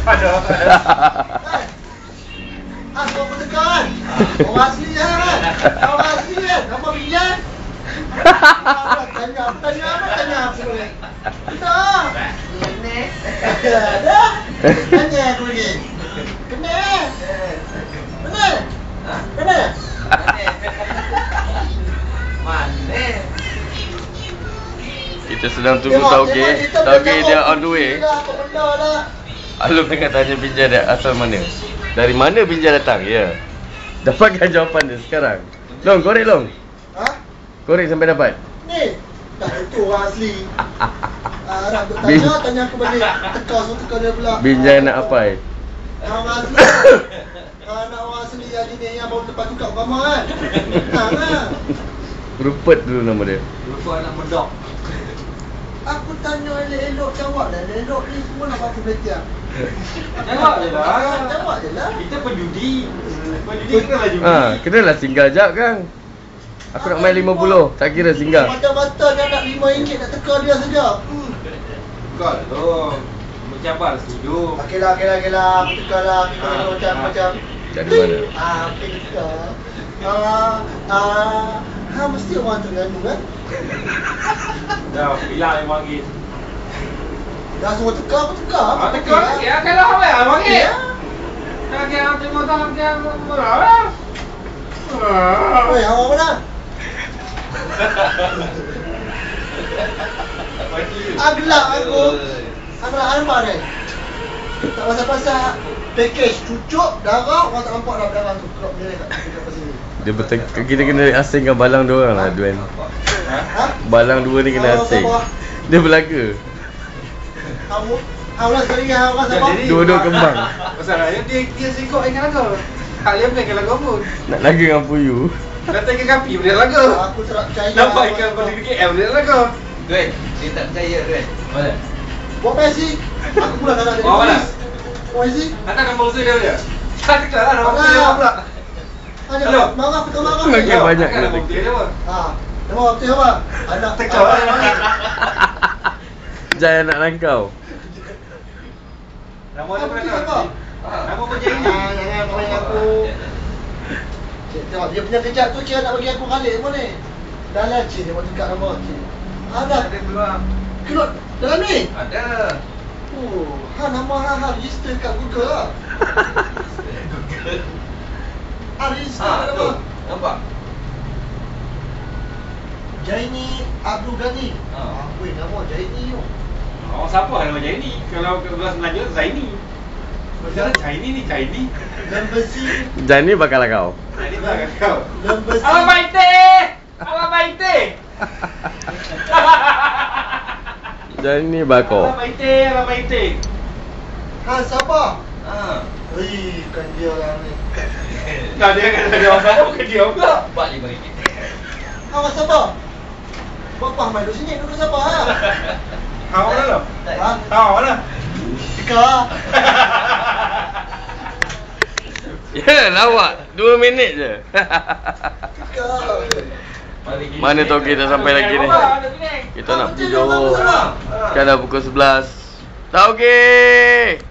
Ada. Kau bertekan. Orang asli kan? Orang asli kan? Nama Bijan. Tanya apa boleh? Tak. Dah. Tanya aku lagi. Kena. Kena. Mana? Kita sedang tunggu Tauge. Tauge dia on the way. Alum tengah tanya Binjai dia asal mana. Dari mana Binjai datang? Ya. Dapatkan jawapan dia sekarang. Long, korek Long. Ha? Korek sampai dapat. Ni. Dah itu orang asli. Nak tanya aku balik. Teka dia pula. Binjai nak apa? Orang asli. Nak orang asli yang ni yang baru lepas tukar agama kan. Rupert dulu nama dia. Rupert anak medok. Aku tanya elok-elok jawab dah. Elok ni semua nak pakai belajar. Jawab je lah. Jawab je lah. Kita penjudi. Penjudi kenalah judi. Kenalah singgah jap kan. Aku nak main 50. Tak kira singgah. Mata-mata dia nak RM5 nak teka dia saja. Kau tu. Mencabar setuju. Okeylah. Aku teka lah. Macam. Dari mana? Pergi teka. Mesti orang Terengganu kan? Dah, bilang yang panggil. Dah semua teka, aku teka. Teka lagi ya, kalau apa ya panggil? Dah kira terima tangan dia murah lah. Oi, awak mana? Aglak aku. Aglak almar ni. Tak pasal-pasal package cucuk darah, orang tak nampak dah darah tu keluar dia kat sini. Dia kita kena asingkan balang dua orang lah Duen. Balang dua ni kena asing. Dia belaga. Kamu lah sekali dengan orang siapa? Dua-dua kembang. Masalahnya dia singkok dengan lagu. Tak dia bukan lagu apa. Nak laga dengan Puyu. Datang ke kapi dia lagu. Aku tak percaya. Nampak ikan pada KL dia lagu. Duen, dia tak percaya Duen. Mana? Buat PSC. Aku pula tak nak dia. Bawa mana? PSC. Hantar gambar usaha dia. Tak teklar lah nama usaha dia pula. Hello. Marah aku tak marah. Makin banyak kena nama usaha dia pun. Nama betul apa? Anak Teklar lah. Jaya nak langkau. Nama dia Apa? pernah. Nama pun jadi. Jangan main aku. Tengok dia punya kejap tu kira nak bagi aku kalik pun ni. Dalam cik dia buat dekat nama cik. Ada keluar. keluar dalam ni. Ada. Nama register kat Google lah. Register kat nama. Nampak? Jaini Abdul Ghani. Weh, nama Jaini tu. Orang siapa nama Jaini? Kalau ke belas Melayu Zaini. Betul Jaini ni Jaini. Lembazi. Jani bakal kau. Ini tak kau. Lembazi. Ala baite. Ala baite. Jani bakal. Ala baite. Siapa? Kan dia orang ni. Tak dia kan ada orang siapa ke dia pula. Buat RM5. Awak siapa? Bapa main duduk sini, duduk siapa? Kau mana lo? Ha? Kau mana? Tika. Ya, lawak. 2 minit je. Tika. Mana tahu kita sampai lagi ni. Kita nak pergi Johor. Sekarang dah pukul 11. Tauge!